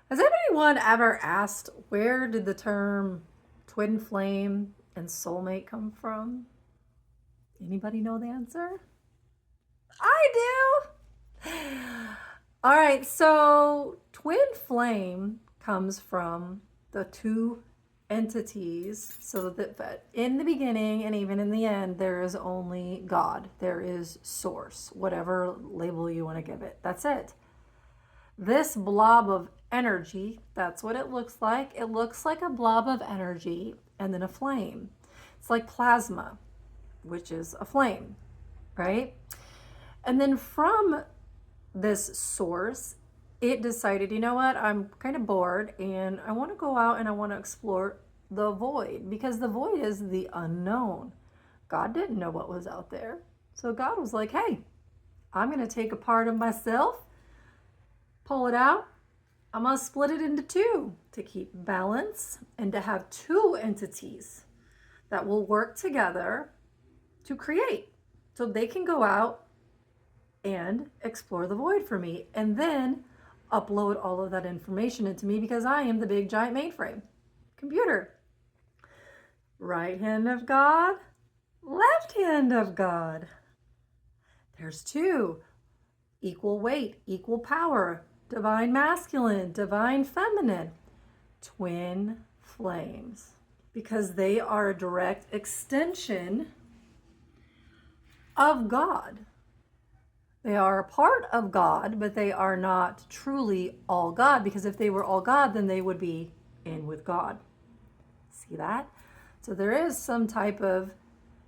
Has anyone ever asked where did the term twin flame and soulmate come from? Anybody know the answer? I do. All right, so twin flame comes from the two entities. So that in the beginning and even in the end, there is only God. There is source, whatever label you want to give it. That's it. This blob of energy, that's what it looks like. It looks like a blob of energy and then a flame. It's like plasma, which is a flame, right? And then from this source, it decided, you know what, I'm kind of bored and I want to go out and I want to explore the void, because the void is the unknown. God didn't know what was out there. So God was like, hey, I'm going to take a part of myself, pull it out. I'm going to split it into two to keep balance and to have two entities that will work together to create. So they can go out and explore the void for me and then upload all of that information into me, because I am the big giant mainframe computer. Right hand of God, left hand of God. There's two. Equal weight, equal power, divine masculine, divine feminine, twin flames, because they are a direct extension of God. They are a part of God, but they are not truly all God, because if they were all God, then they would be in with God. See that? So there is some type of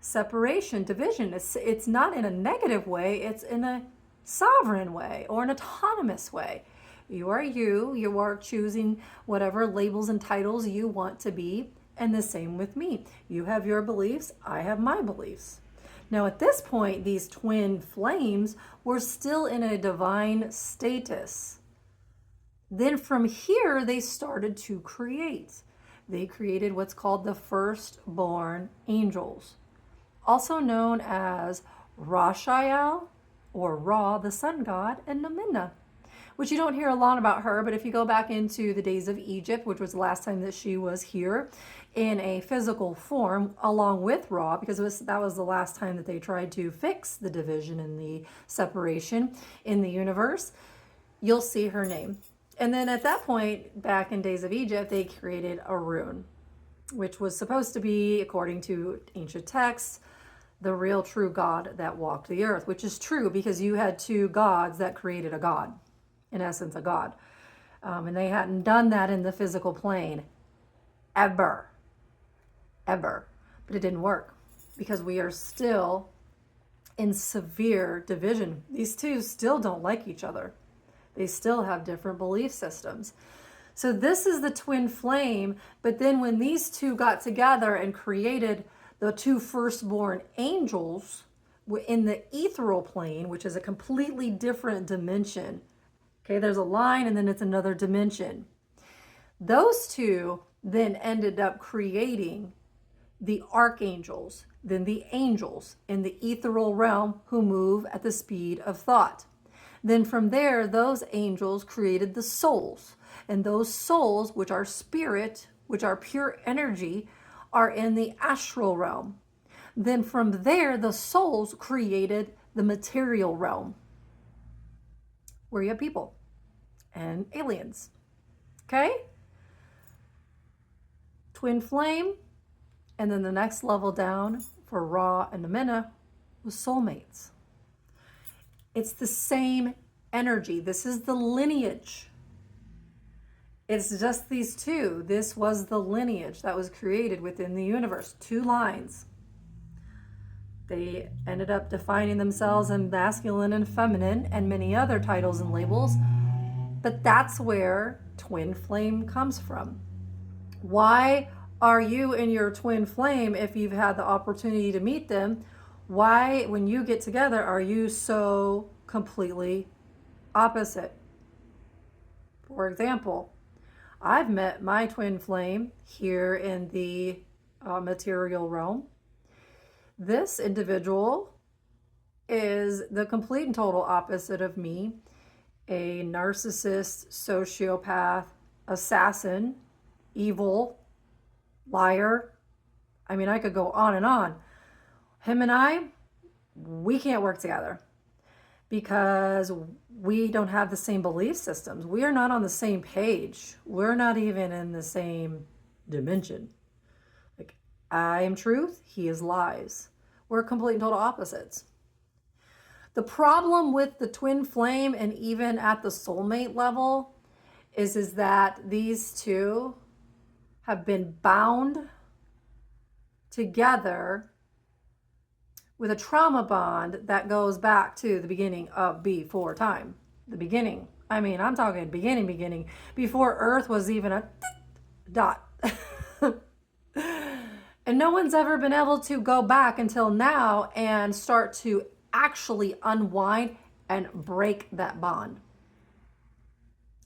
separation, division. It's not in a negative way, it's in a sovereign way or an autonomous way. You are choosing whatever labels and titles you want to be, and the same with me. You have your beliefs, I have my beliefs. Now at this point, these twin flames were still in a divine status. Then from here, they started to create. They created what's called the firstborn angels, also known as Rashael or Ra, the sun god, and Naminna, which you don't hear a lot about her, but if you go back into the days of Egypt, which was the last time that she was here in a physical form along with Ra, because that was the last time that they tried to fix the division and the separation in the universe, you'll see her name. And then at that point, back in days of Egypt, they created a rune, which was supposed to be, according to ancient texts, the real true God that walked the earth, which is true because you had two gods that created a God, in essence, a God. And they hadn't done that in the physical plane ever. But it didn't work because we are still in severe division. These two still don't like each other. They still have different belief systems. So this is the twin flame, but then when these two got together and created the two firstborn angels in the ethereal plane, which is a completely different dimension. Okay, there's a line and then it's another dimension. Those two then ended up creating the archangels, then the angels in the ethereal realm who move at the speed of thought. Then from there, those angels created the souls. And those souls, which are spirit, which are pure energy, are in the astral realm. Then from there, the souls created the material realm, where you have people and aliens. Okay? Twin flame. And then the next level down for Ra and Naminna was soulmates. It's the same energy. This is the lineage. It's just these two. This was the lineage that was created within the universe. Two lines. They ended up defining themselves in masculine and feminine and many other titles and labels. But that's where twin flame comes from. Why are you in your twin flame if you've had the opportunity to meet them? Why, when you get together, are you so completely opposite? For example, I've met my twin flame here in the material realm. This individual is the complete and total opposite of me, a narcissist, sociopath, assassin, evil, liar. I mean, I could go on and on. Him and I, we can't work together because we don't have the same belief systems. We are not on the same page. We're not even in the same dimension. Like, I am truth, he is lies. We're complete and total opposites. The problem with the twin flame, and even at the soulmate level, is that these two have been bound together with a trauma bond that goes back to the beginning of before time. The beginning. I mean, I'm talking beginning, before Earth was even a dot. And no one's ever been able to go back until now and start to actually unwind and break that bond.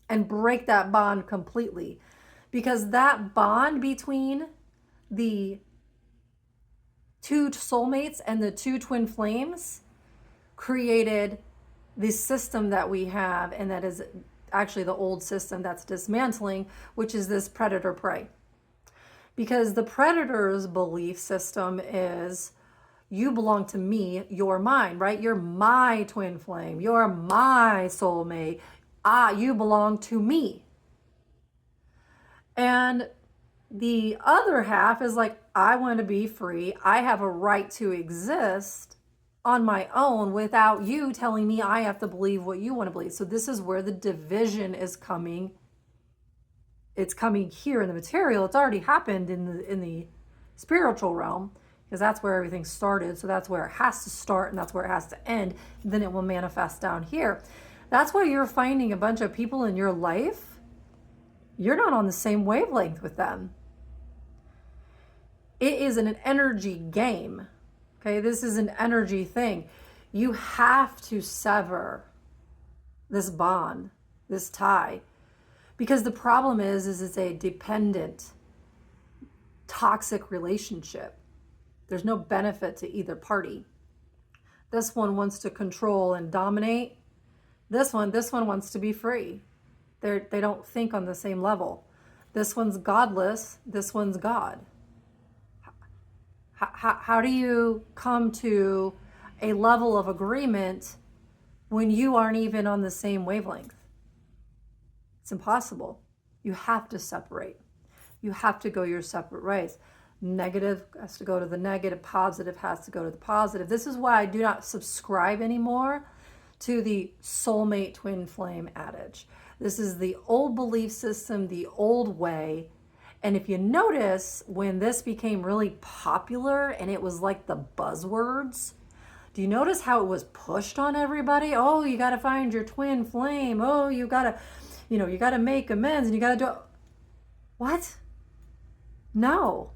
And break that bond completely. Because that bond between the two soulmates and the two twin flames created the system that we have, and that is actually the old system that's dismantling, which is this predator prey. Because the predator's belief system is, you belong to me, you're mine, right? You're my twin flame, you're my soulmate, you belong to me. And the other half is like, I want to be free. I have a right to exist on my own without you telling me I have to believe what you want to believe. So this is where the division is coming. It's coming here in the material. It's already happened in the spiritual realm, because that's where everything started. So that's where it has to start, and that's where it has to end. Then it will manifest down here. That's why you're finding a bunch of people in your life. You're not on the same wavelength with them. It is an energy game. Okay, this is an energy thing. You have to sever this bond, this tie. Because the problem is it's a dependent, toxic relationship. There's no benefit to either party. This one wants to control and dominate. This one wants to be free. They don't think on the same level. This one's godless. This one's God. How do you come to a level of agreement when you aren't even on the same wavelength? It's impossible. You have to separate. You have to go your separate ways. Negative has to go to the negative. Positive has to go to the positive. This is why I do not subscribe anymore to the soulmate twin flame adage. This is the old belief system, the old way. And if you notice, when this became really popular and it was like the buzzwords, do you notice how it was pushed on everybody? Oh, you got to find your twin flame. Oh, you got to make amends, and you got to do it. What? No,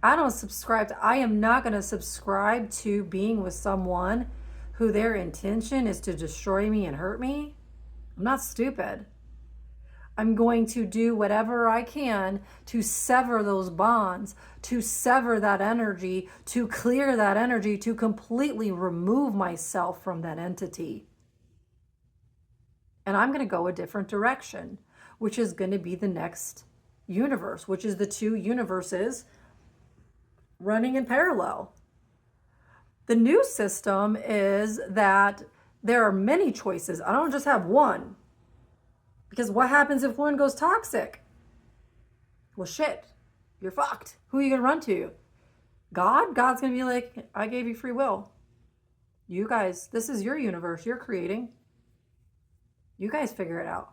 I don't subscribe to, I am not going to subscribe to being with someone who their intention is to destroy me and hurt me. I'm not stupid. I'm going to do whatever I can to sever those bonds, to sever that energy, to clear that energy, to completely remove myself from that entity. And I'm going to go a different direction, which is going to be the next universe, which is the two universes running in parallel. The new system is that there are many choices. I don't just have one. Because what happens if one goes toxic? Well, shit, you're fucked. Who are you going to run to? God? God's going to be like, I gave you free will. You guys, this is your universe you're creating. You guys figure it out.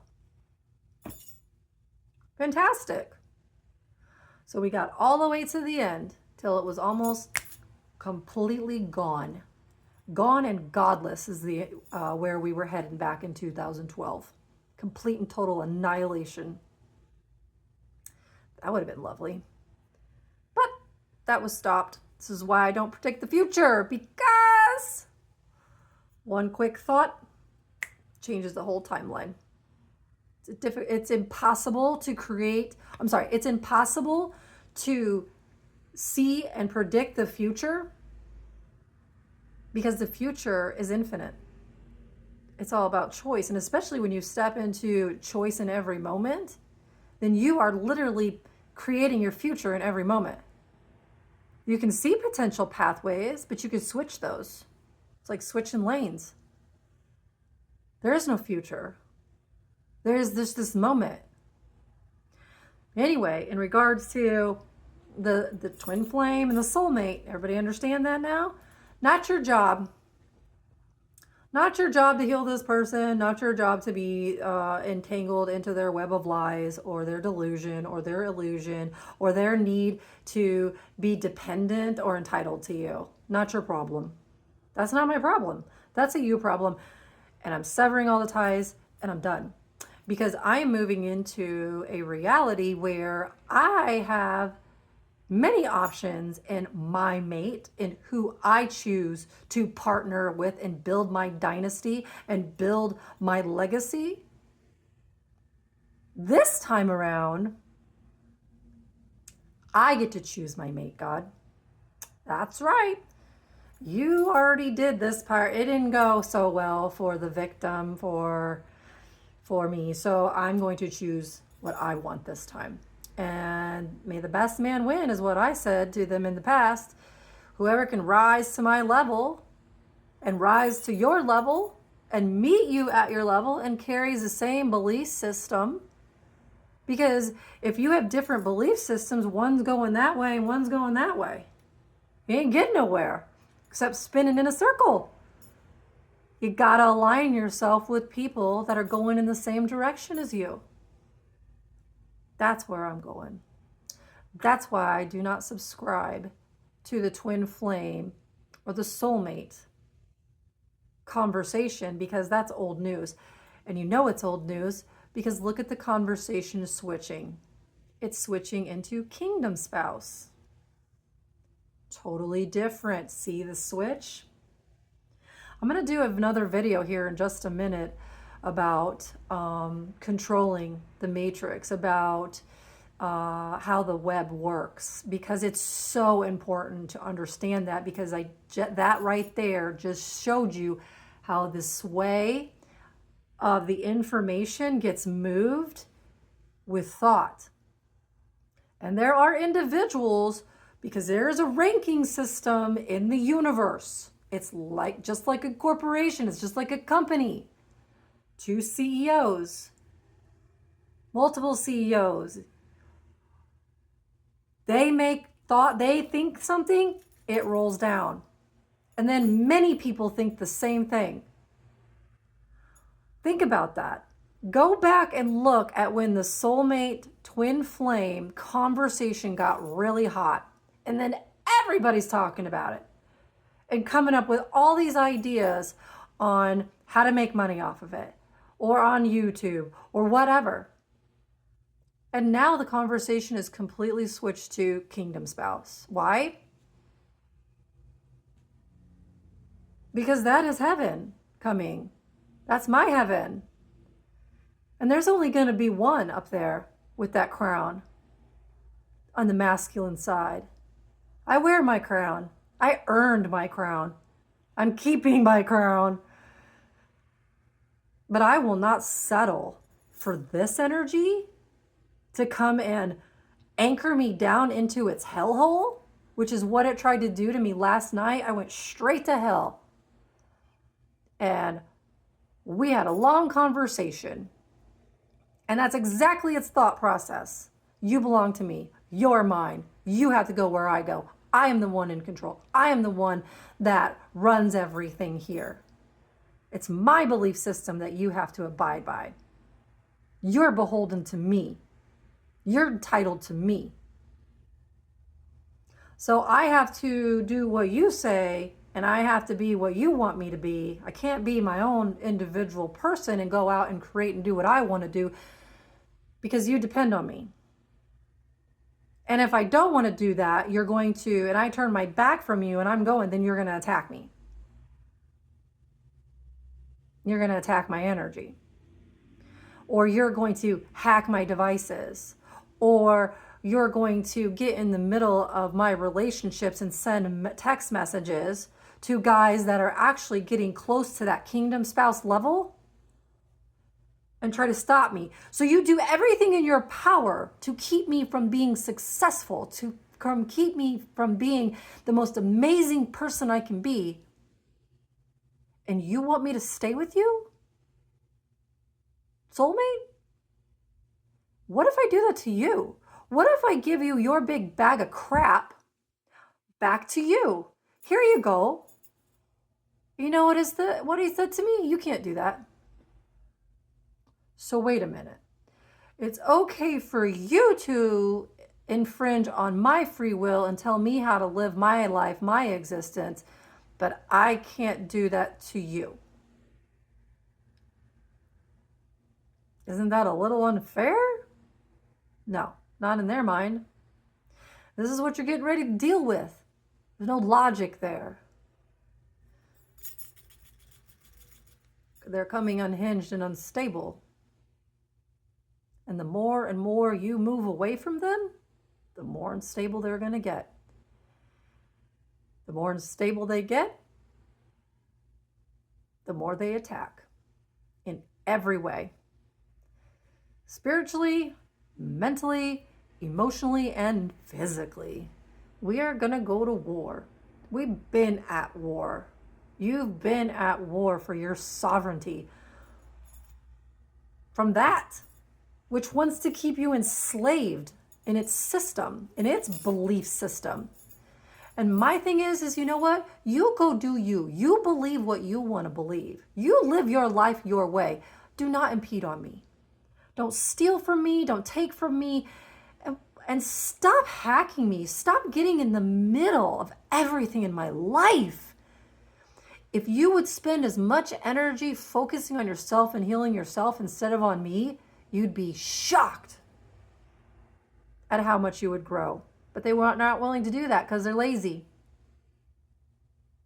Fantastic. So we got all the way to the end till it was almost completely gone. Gone and godless is the where we were heading back in 2012. Complete and total annihilation. That would have been lovely. But that was stopped. This is why I don't predict the future, because one quick thought changes the whole timeline. It's impossible to create, it's impossible to see and predict the future, because the future is infinite. It's all about choice. And especially when you step into choice in every moment, then you are literally creating your future in every moment. You can see potential pathways, but you can switch those. It's like switching lanes. There is no future. There is just this moment. Anyway, in regards to the twin flame and the soulmate, everybody understand that now? Not your job. Not your job to heal this person, not your job to be entangled into their web of lies or their delusion or their illusion or their need to be dependent or entitled to you. Not your problem. That's not my problem. That's a you problem. And I'm severing all the ties and I'm done. Because I'm moving into a reality where I have many options in my mate, in who I choose to partner with and build my dynasty and build my legacy. This time around, I get to choose my mate, God. That's right. You already did this part. It didn't go so well for the victim, for me. So I'm going to choose what I want this time. And may the best man win is what I said to them in the past. Whoever can rise to my level and rise to your level and meet you at your level and carries the same belief system. Because if you have different belief systems, one's going that way and one's going that way. You ain't getting nowhere except spinning in a circle. You gotta align yourself with people that are going in the same direction as you. That's where I'm going. That's why I do not subscribe to the twin flame or the soulmate conversation, because that's old news. And you know it's old news because look at the conversation switching. It's switching into kingdom spouse. Totally different. See the switch? I'm going to do another video here in just a minute about controlling the matrix, about how the web works, because it's so important to understand that, because that right there just showed you how the sway of the information gets moved with thought. And there are individuals, because there is a ranking system in the universe. It's like just like a corporation, it's just like a company. 2 CEOs, multiple CEOs. They think something, it rolls down. And then many people think the same thing. Think about that. Go back and look at when the soulmate twin flame conversation got really hot. And then everybody's talking about it and coming up with all these ideas on how to make money off of it, or on YouTube, or whatever. And now the conversation is completely switched to kingdom spouse. Why? Because that is heaven coming. That's my heaven. And there's only going to be one up there with that crown on the masculine side. I wear my crown. I earned my crown. I'm keeping my crown. But I will not settle for this energy to come and anchor me down into its hellhole, which is what it tried to do to me last night. I went straight to hell. And we had a long conversation. And that's exactly its thought process. You belong to me. You're mine. You have to go where I go. I am the one in control. I am the one that runs everything here. It's my belief system that you have to abide by. You're beholden to me. You're entitled to me. So I have to do what you say, and I have to be what you want me to be. I can't be my own individual person and go out and create and do what I want to do, because you depend on me. And if I don't want to do that, you're going to, and I turn my back from you and I'm going, then you're going to attack me. You're going to attack my energy. Or you're going to hack my devices. Or you're going to get in the middle of my relationships and send text messages to guys that are actually getting close to that kingdom spouse level. and try to stop me. So you do everything in your power to keep me from being successful, to keep me from being the most amazing person I can be. And you want me to stay with you? Soulmate? What if I do that to you? What if I give you your big bag of crap back to you? Here you go. You know what he said to me? You can't do that. So wait a minute. It's okay for you to infringe on my free will and tell me how to live my life, my existence, but I can't do that to you. Isn't that a little unfair? No, not in their mind. This is what you're getting ready to deal with. There's no logic there. They're coming unhinged and unstable. And the more and more you move away from them, the more unstable they're going to get. The more unstable they get, the more they attack in every way. Spiritually, mentally, emotionally, and physically. We are going to go to war. We've been at war. You've been at war for your sovereignty. From that, which wants to keep you enslaved in its system, in its belief system. And my thing is you know what? You go do you. You believe what you want to believe. You live your life your way. Do not impede on me. Don't steal from me. Don't take from me. And stop hacking me. Stop getting in the middle of everything in my life. If you would spend as much energy focusing on yourself and healing yourself instead of on me, you'd be shocked at how much you would grow. But they were not willing to do that because they're lazy.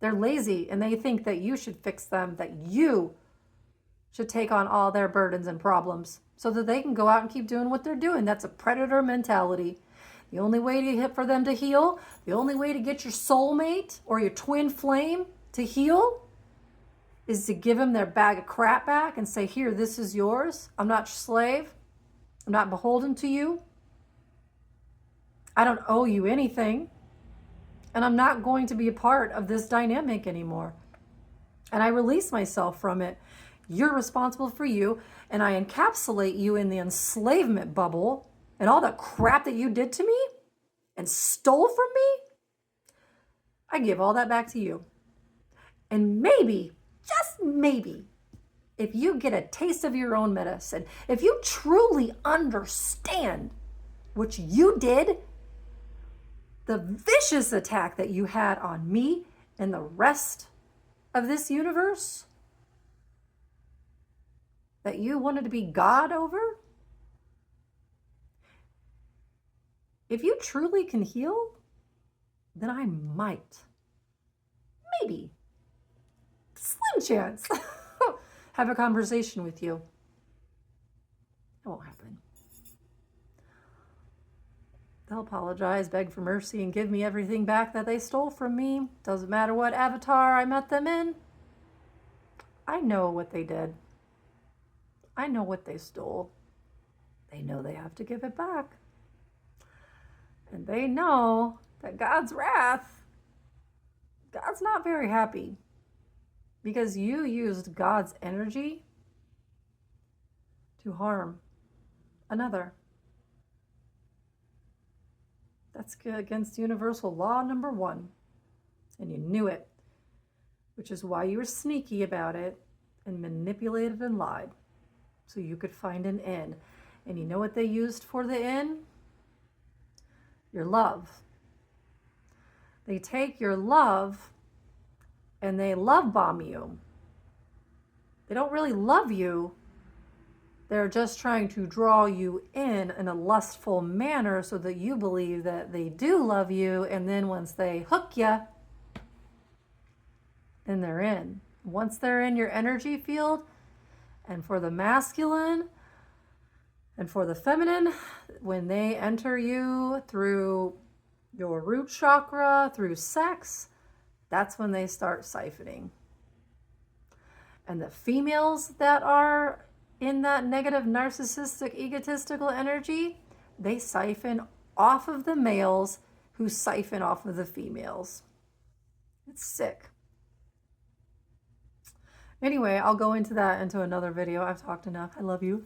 They're lazy and they think that you should fix them, that you should take on all their burdens and problems so that they can go out and keep doing what they're doing. That's a predator mentality. The only way for them to heal, the only way to get your soulmate or your twin flame to heal is to give them their bag of crap back and say, here, this is yours. I'm not your slave. I'm not beholden to you. I don't owe you anything. And I'm not going to be a part of this dynamic anymore. And I release myself from it. You're responsible for you. And I encapsulate you in the enslavement bubble and all the crap that you did to me and stole from me. I give all that back to you. And maybe, just maybe, if you get a taste of your own medicine, if you truly understand what you did, the vicious attack that you had on me and the rest of this universe, that you wanted to be God over, if you truly can heal, then I might, maybe, slim chance, have a conversation with you. It won't happen. They'll apologize, beg for mercy, and give me everything back that they stole from me. Doesn't matter what avatar I met them in. I know what they did. I know what they stole. They know they have to give it back. And they know that God's wrath, God's not very happy because you used God's energy to harm another. That's against universal law number 1. And you knew it, which is why you were sneaky about it and manipulated and lied so you could find an in. And you know what they used for the in? Your love. They take your love and they love bomb you. They don't really love you. They're just trying to draw you in a lustful manner so that you believe that they do love you. And then once they hook you, then they're in. Once they're in your energy field, and for the masculine and for the feminine, when they enter you through your root chakra, through sex, that's when they start siphoning. And the females that are in that negative, narcissistic, egotistical energy, they siphon off of the males who siphon off of the females. It's sick. Anyway, I'll go into that into another video. I've talked enough. I love you.